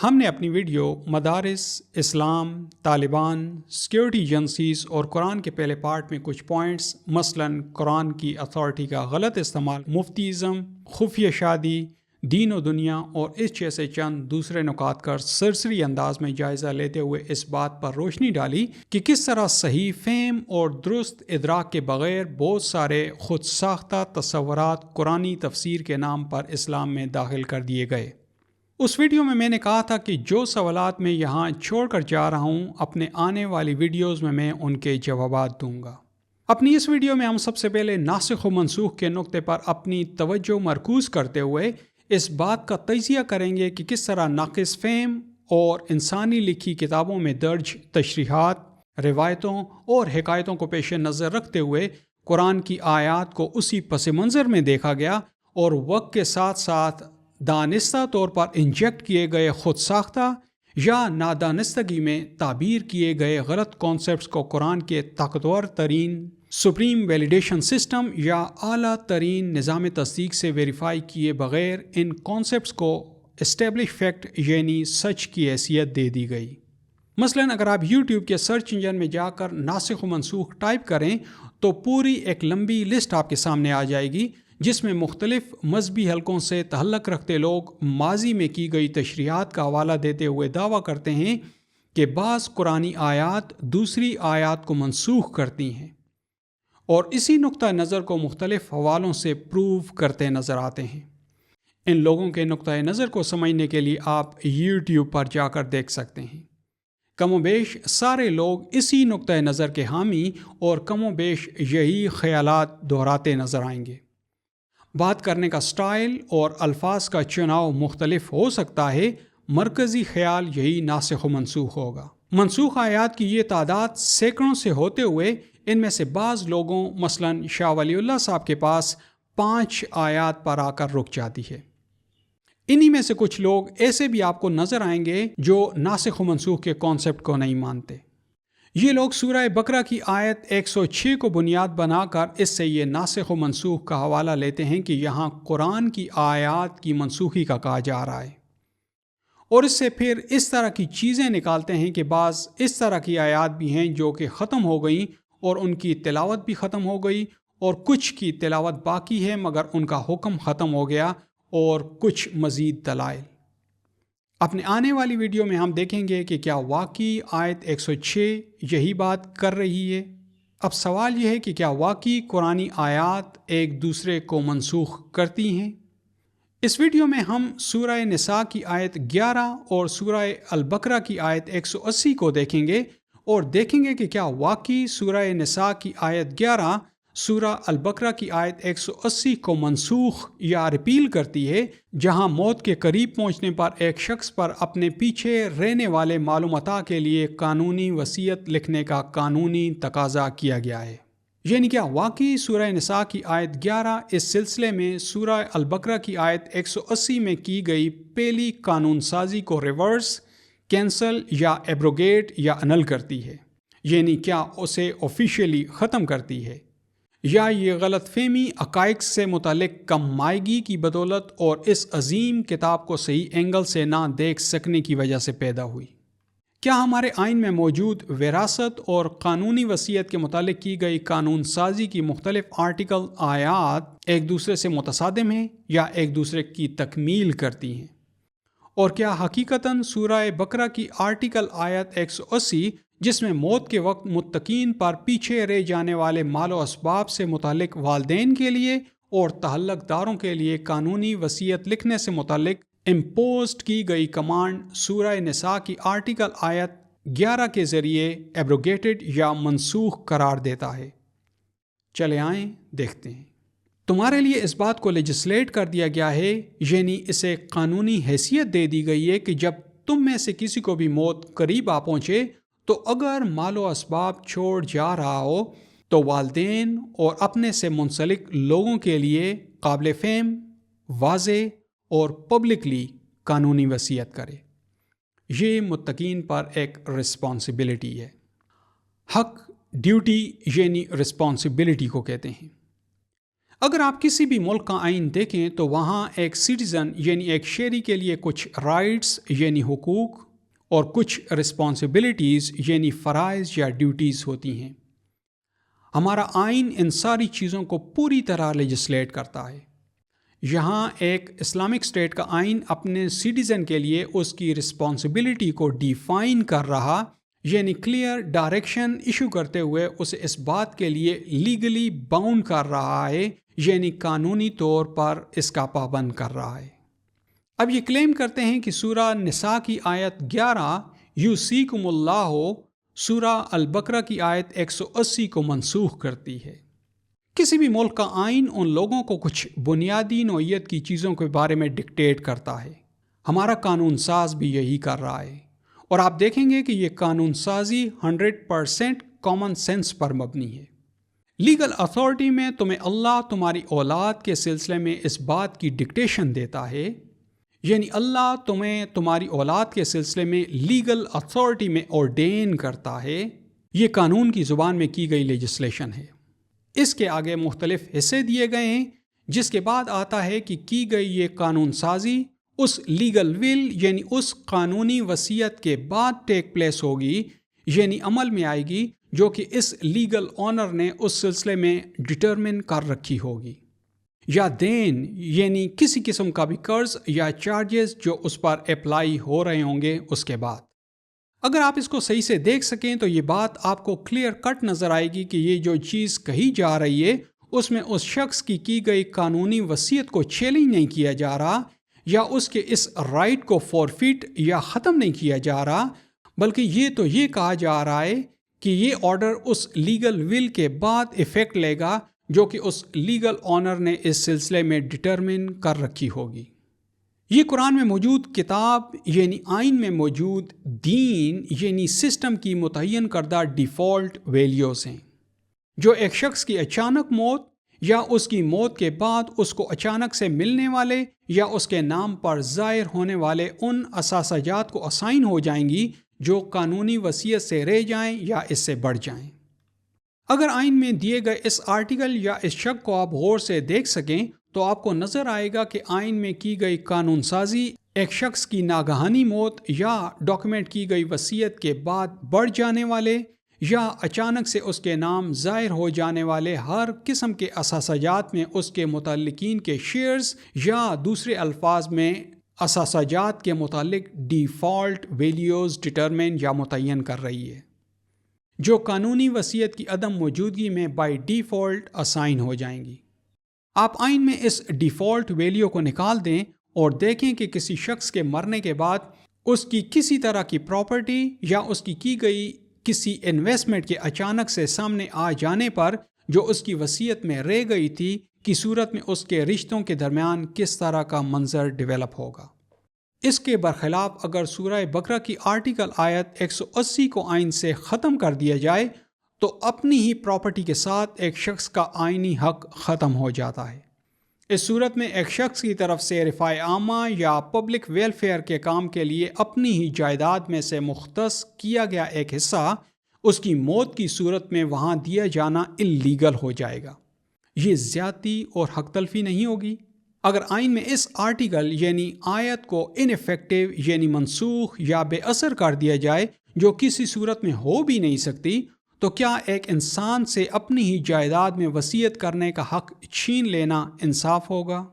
ہم نے اپنی ویڈیو مدارس، اسلام، طالبان، سیکیورٹی ایجنسیز اور قرآن کے پہلے پارٹ میں کچھ پوائنٹس مثلاً قرآن کی اتھارٹی کا غلط استعمال، مفتیزم، خفیہ شادی، دین و دنیا اور اس جیسے چند دوسرے نکات کا سرسری انداز میں جائزہ لیتے ہوئے اس بات پر روشنی ڈالی کہ کس طرح صحیح فہم اور درست ادراک کے بغیر بہت سارے خود ساختہ تصورات قرآنی تفسیر کے نام پر اسلام میں داخل کر دیے گئے۔ اس ویڈیو میں نے کہا تھا کہ جو سوالات میں یہاں چھوڑ کر جا رہا ہوں اپنے آنے والی ویڈیوز میں ان کے جوابات دوں گا۔ اپنی اس ویڈیو میں ہم سب سے پہلے ناسخ و منسوخ کے نقطے پر اپنی توجہ مرکوز کرتے ہوئے اس بات کا تجزیہ کریں گے کہ کس طرح ناقص فہم اور انسانی لکھی کتابوں میں درج تشریحات، روایتوں اور حکایتوں کو پیش نظر رکھتے ہوئے قرآن کی آیات کو اسی پس منظر میں دیکھا گیا اور وقت کے ساتھ ساتھ دانستہ طور پر انجیکٹ کیے گئے خود ساختہ یا نادانستگی میں تعبیر کیے گئے غلط کانسیپٹس کو قرآن کے طاقتور ترین سپریم ویلیڈیشن سسٹم یا اعلیٰ ترین نظام تصدیق سے ویریفائی کیے بغیر ان کانسیپٹس کو اسٹیبلش فیکٹ یعنی سچ کی حیثیت دے دی گئی۔ مثلاً اگر آپ یوٹیوب کے سرچ انجن میں جا کر ناسخ و منسوخ ٹائپ کریں تو پوری ایک لمبی لسٹ آپ کے سامنے آ جائے گی جس میں مختلف مذہبی حلقوں سے تعلق رکھتے لوگ ماضی میں کی گئی تشریحات کا حوالہ دیتے ہوئے دعویٰ کرتے ہیں کہ بعض قرآنی آیات دوسری آیات کو منسوخ کرتی ہیں اور اسی نقطہ نظر کو مختلف حوالوں سے پروو کرتے نظر آتے ہیں۔ ان لوگوں کے نقطہ نظر کو سمجھنے کے لیے آپ یوٹیوب پر جا کر دیکھ سکتے ہیں۔ کم و بیش سارے لوگ اسی نقطہ نظر کے حامی اور کم و بیش یہی خیالات دہراتے نظر آئیں گے۔ بات کرنے کا سٹائل اور الفاظ کا چناؤ مختلف ہو سکتا ہے، مرکزی خیال یہی ناسخ و منسوخ ہوگا۔ منسوخ آیات کی یہ تعداد سینکڑوں سے ہوتے ہوئے ان میں سے بعض لوگوں مثلاً شاہ ولی اللہ صاحب کے پاس 5 آیات پر آ کر رک جاتی ہے۔ انہی میں سے کچھ لوگ ایسے بھی آپ کو نظر آئیں گے جو ناسخ و منسوخ کے کانسیپٹ کو نہیں مانتے۔ یہ لوگ سورہ بقرہ کی آیت 106 کو بنیاد بنا کر اس سے یہ ناسخ و منسوخ کا حوالہ لیتے ہیں کہ یہاں قرآن کی آیات کی منسوخی کا کہا جا رہا ہے، اور اس سے پھر اس طرح کی چیزیں نکالتے ہیں کہ بعض اس طرح کی آیات بھی ہیں جو کہ ختم ہو گئیں اور ان کی تلاوت بھی ختم ہو گئی، اور کچھ کی تلاوت باقی ہے مگر ان کا حکم ختم ہو گیا، اور کچھ مزید دلائل۔ اپنے آنے والی ویڈیو میں ہم دیکھیں گے کہ کیا واقعی آیت 106 یہی بات کر رہی ہے۔ اب سوال یہ ہے کہ کیا واقعی قرآنی آیات ایک دوسرے کو منسوخ کرتی ہیں؟ اس ویڈیو میں ہم سورہ نساء کی آیت 11 اور سورہ البقرہ کی آیت 180 کو دیکھیں گے اور دیکھیں گے کہ کیا واقعی سورہ نساء کی آیت 11 سورہ البقرہ کی آیت 180 کو منسوخ یا ریپیل کرتی ہے، جہاں موت کے قریب پہنچنے پر ایک شخص پر اپنے پیچھے رہنے والے معلومات کے لیے قانونی وصیت لکھنے کا قانونی تقاضا کیا گیا ہے۔ یعنی کیا واقعی سورہ نساء کی آیت 11 اس سلسلے میں سورہ البقرہ کی آیت 180 میں کی گئی پہلی قانون سازی کو ریورس، کینسل یا ایبروگیٹ یا انل کرتی ہے؟ یعنی کیا اسے آفیشیلی ختم کرتی ہے، یا یہ غلط فہمی عقائد سے متعلق کم مائگی کی بدولت اور اس عظیم کتاب کو صحیح اینگل سے نہ دیکھ سکنے کی وجہ سے پیدا ہوئی؟ کیا ہمارے آئین میں موجود وراثت اور قانونی وصیت کے متعلق کی گئی قانون سازی کی مختلف آرٹیکل آیات ایک دوسرے سے متصادم ہیں یا ایک دوسرے کی تکمیل کرتی ہیں؟ اور کیا حقیقتاً سورہ بقرہ کی آرٹیکل آیت 180 جس میں موت کے وقت متقین پر پیچھے رہ جانے والے مال و اسباب سے متعلق والدین کے لیے اور تعلق داروں کے لیے قانونی وصیت لکھنے سے متعلق امپوزڈ کی گئی کمانڈ سورہ نساء کی آرٹیکل آیت 11 کے ذریعے ایبروگیٹڈ یا منسوخ قرار دیتا ہے؟ چلے آئیں دیکھتے ہیں۔ تمہارے لیے اس بات کو لیجسلیٹ کر دیا گیا ہے، یعنی اسے قانونی حیثیت دے دی گئی ہے کہ جب تم میں سے کسی کو بھی موت قریب آ پہنچے تو اگر مال و اسباب چھوڑ جا رہا ہو تو والدین اور اپنے سے منسلک لوگوں کے لیے قابل فہم، واضح اور پبلکلی قانونی وصیت کرے۔ یہ متقین پر ایک رسپانسبلٹی ہے۔ حق ڈیوٹی یعنی رسپانسبلٹی کو کہتے ہیں۔ اگر آپ کسی بھی ملک کا آئین دیکھیں تو وہاں ایک سٹیزن یعنی ایک شہری کے لیے کچھ رائٹس یعنی حقوق اور کچھ رسپانسبلٹیز یعنی فرائض یا ڈیوٹیز ہوتی ہیں۔ ہمارا آئین ان ساری چیزوں کو پوری طرح لیجسلیٹ کرتا ہے۔ یہاں ایک اسلامک اسٹیٹ کا آئین اپنے سٹیزن کے لیے اس کی رسپانسبلٹی کو ڈیفائن کر رہا، یعنی کلیئر ڈائریکشن ایشو کرتے ہوئے اسے اس بات کے لیے لیگلی باؤنڈ کر رہا ہے، یعنی قانونی طور پر اس کا پابند کر رہا ہے۔ اب یہ کلیم کرتے ہیں کہ سورہ نساء کی آیت 11 یوصیکم اللہ سورہ البقرہ کی آیت 180 کو منسوخ کرتی ہے۔ کسی بھی ملک کا آئین ان لوگوں کو کچھ بنیادی نوعیت کی چیزوں کے بارے میں ڈکٹیٹ کرتا ہے۔ ہمارا قانون ساز بھی یہی کر رہا ہے، اور آپ دیکھیں گے کہ یہ قانون سازی 100% کامن سینس پر مبنی ہے۔ لیگل اتھارٹی میں تمہیں اللہ تمہاری اولاد کے سلسلے میں اس بات کی ڈکٹیشن دیتا ہے، یعنی اللہ تمہیں تمہاری اولاد کے سلسلے میں لیگل اتھارٹی میں آرڈین کرتا ہے۔ یہ قانون کی زبان میں کی گئی لیجسلیشن ہے۔ اس کے آگے مختلف حصے دیے گئے ہیں، جس کے بعد آتا ہے کہ کی گئی یہ قانون سازی اس لیگل ول یعنی اس قانونی وصیت کے بعد ٹیک پلیس ہوگی، یعنی عمل میں آئے گی، جو کہ اس لیگل آنر نے اس سلسلے میں ڈٹرمن کر رکھی ہوگی، یا دین یعنی کسی قسم کا بھی قرض یا چارجز جو اس پر اپلائی ہو رہے ہوں گے اس کے بعد۔ اگر آپ اس کو صحیح سے دیکھ سکیں تو یہ بات آپ کو کلیئر کٹ نظر آئے گی کہ یہ جو چیز کہی جا رہی ہے اس میں اس شخص کی گئی قانونی وصیت کو چیلنج نہیں کیا جا رہا، یا اس کے اس رائٹ کو فورفیٹ یا ختم نہیں کیا جا رہا، بلکہ یہ کہا جا رہا ہے کہ یہ آرڈر اس لیگل ول کے بعد ایفیکٹ لے گا جو کہ اس لیگل آنر نے اس سلسلے میں ڈٹرمن کر رکھی ہوگی۔ یہ قرآن میں موجود کتاب یعنی آئین میں موجود دین یعنی سسٹم کی متعین کردہ ڈیفالٹ ویلیوز ہیں، جو ایک شخص کی اچانک موت یا اس کی موت کے بعد اس کو اچانک سے ملنے والے یا اس کے نام پر ظاہر ہونے والے ان اثاثیات کو اسائن ہو جائیں گی جو قانونی وصیت سے رہ جائیں یا اس سے بڑھ جائیں۔ اگر آئین میں دیے گئے اس آرٹیکل یا اس شق کو آپ غور سے دیکھ سکیں تو آپ کو نظر آئے گا کہ آئین میں کی گئی قانون سازی ایک شخص کی ناگہانی موت یا ڈاکیومنٹ کی گئی وصیت کے بعد بڑھ جانے والے یا اچانک سے اس کے نام ظاہر ہو جانے والے ہر قسم کے اثاثیات میں اس کے متعلقین کے شیئرز یا دوسرے الفاظ میں اثاثیات کے متعلق ڈیفالٹ ویلیوز ڈٹرمن یا متعین کر رہی ہے، جو قانونی وصیت کی عدم موجودگی میں بائی ڈیفالٹ اسائن ہو جائیں گی۔ آپ آئین میں اس ڈیفالٹ ویلیو کو نکال دیں اور دیکھیں کہ کسی شخص کے مرنے کے بعد اس کی کسی طرح کی پراپرٹی یا اس کی گئی کسی انویسٹمنٹ کے اچانک سے سامنے آ جانے پر جو اس کی وصیت میں رہ گئی تھی کی صورت میں اس کے رشتوں کے درمیان کس طرح کا منظر ڈیولپ ہوگا۔ اس کے برخلاف اگر سورہ بقرہ کی آرٹیکل آیت 180 کو آئین سے ختم کر دیا جائے تو اپنی ہی پراپرٹی کے ساتھ ایک شخص کا آئینی حق ختم ہو جاتا ہے۔ اس صورت میں ایک شخص کی طرف سے رفاع عامہ یا پبلک ویلفیئر کے کام کے لیے اپنی ہی جائیداد میں سے مختص کیا گیا ایک حصہ اس کی موت کی صورت میں وہاں دیا جانا اللیگل ہو جائے گا۔ یہ زیادتی اور حق تلفی نہیں ہوگی؟ اگر آئین میں اس آرٹیکل یعنی آیت کو انفیکٹو یعنی منسوخ یا بے اثر کر دیا جائے جو کسی صورت میں ہو بھی نہیں سکتی، تو کیا ایک انسان سے اپنی ہی جائیداد میں وصیت کرنے کا حق چھین لینا انصاف ہوگا؟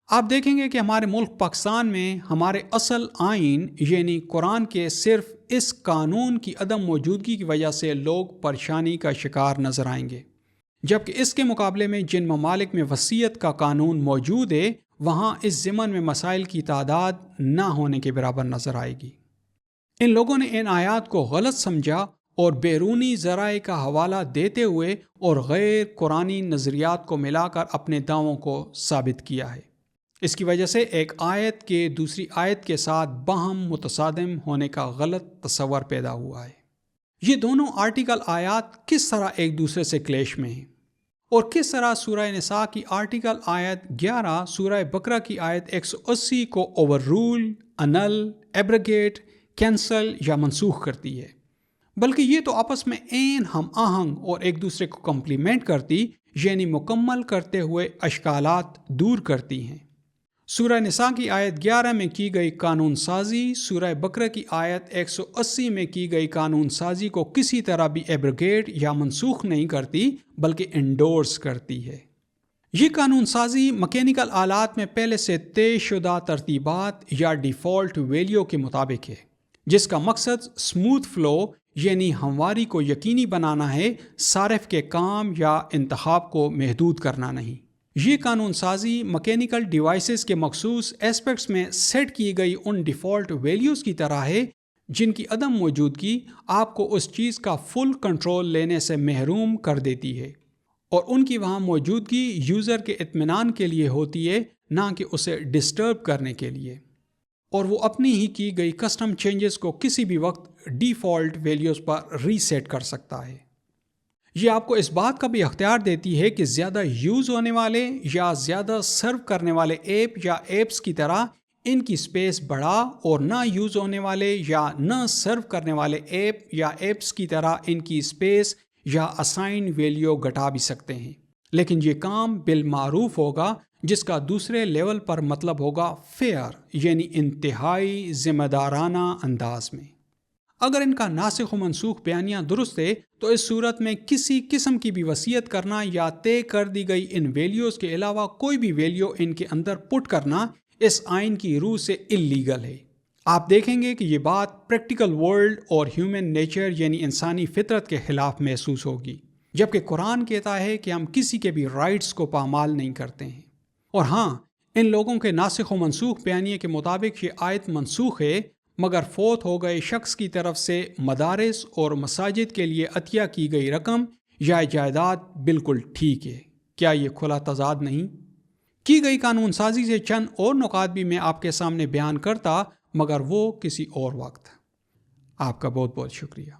آپ دیکھیں گے کہ ہمارے ملک پاکستان میں ہمارے اصل آئین یعنی قرآن کے صرف اس قانون کی عدم موجودگی کی وجہ سے لوگ پریشانی کا شکار نظر آئیں گے، جبکہ اس کے مقابلے میں جن ممالک میں وصیت کا قانون موجود ہے وہاں اس ضمن میں مسائل کی تعداد نہ ہونے کے برابر نظر آئے گی۔ ان لوگوں نے ان آیات کو غلط سمجھا اور بیرونی ذرائع کا حوالہ دیتے ہوئے اور غیر قرآنی نظریات کو ملا کر اپنے دعووں کو ثابت کیا ہے۔ اس کی وجہ سے ایک آیت کے دوسری آیت کے ساتھ باہم متصادم ہونے کا غلط تصور پیدا ہوا ہے۔ یہ دونوں آرٹیکل آیات کس طرح ایک دوسرے سے کلیش میں ہیں، اور کس طرح سورہ نساء کی آرٹیکل آیت 11 سورہ بقرہ کی آیت 180 کو اوور رول، انل، ایبریگیٹ، کینسل یا منسوخ کرتی ہے، بلکہ یہ تو آپس میں عین ہم آہنگ اور ایک دوسرے کو کمپلیمنٹ کرتی، یعنی مکمل کرتے ہوئے اشکالات دور کرتی ہیں۔ سورہ نساء کی آیت 11 میں کی گئی قانون سازی سورہ بقرہ کی آیت 180 میں کی گئی قانون سازی کو کسی طرح بھی ایبروگیٹ یا منسوخ نہیں کرتی، بلکہ انڈورس کرتی ہے۔ یہ قانون سازی مکینیکل آلات میں پہلے سے طے شدہ ترتیبات یا ڈیفالٹ ویلیو کے مطابق ہے، جس کا مقصد اسموتھ فلو یعنی ہمواری کو یقینی بنانا ہے، صارف کے کام یا انتخاب کو محدود کرنا نہیں۔ یہ قانون سازی مکینیکل ڈیوائسز کے مخصوص ایسپیکٹس میں سیٹ کی گئی ان ڈیفالٹ ویلیوز کی طرح ہے جن کی عدم موجودگی آپ کو اس چیز کا فل کنٹرول لینے سے محروم کر دیتی ہے، اور ان کی وہاں موجودگی یوزر کے اطمینان کے لیے ہوتی ہے، نہ کہ اسے ڈسٹرب کرنے کے لیے، اور وہ اپنی ہی کی گئی کسٹم چینجز کو کسی بھی وقت ڈیفالٹ ویلیوز پر ری سیٹ کر سکتا ہے۔ یہ آپ کو اس بات کا بھی اختیار دیتی ہے کہ زیادہ یوز ہونے والے یا زیادہ سرو کرنے والے ایپ یا ایپس کی طرح ان کی سپیس بڑھا، اور نہ یوز ہونے والے یا نہ سرو کرنے والے ایپ یا ایپس کی طرح ان کی سپیس یا اسائن ویلیو گھٹا بھی سکتے ہیں، لیکن یہ کام بالمعروف ہوگا، جس کا دوسرے لیول پر مطلب ہوگا فیئر، یعنی انتہائی ذمہ دارانہ انداز میں۔ اگر ان کا ناسخ و منسوخ بیانیہ درست ہے تو اس صورت میں کسی قسم کی بھی وصیت کرنا یا طے کر دی گئی ان ویلیوز کے علاوہ کوئی بھی ویلیو ان کے اندر پٹ کرنا اس آئین کی روح سے اللیگل ہے۔ آپ دیکھیں گے کہ یہ بات پریکٹیکل ورلڈ اور ہیومن نیچر یعنی انسانی فطرت کے خلاف محسوس ہوگی، جبکہ قرآن کہتا ہے کہ ہم کسی کے بھی رائٹس کو پامال نہیں کرتے ہیں۔ اور ہاں، ان لوگوں کے ناسخ و منسوخ بیانیے کے مطابق یہ آیت منسوخ ہے، مگر فوت ہو گئے شخص کی طرف سے مدارس اور مساجد کے لیے عطیہ کی گئی رقم یا جائیداد بالکل ٹھیک ہے۔ کیا یہ کھلا تضاد نہیں؟ کی گئی قانون سازی سے چند اور نکات بھی میں آپ کے سامنے بیان کرتا، مگر وہ کسی اور وقت۔ آپ کا بہت بہت شکریہ۔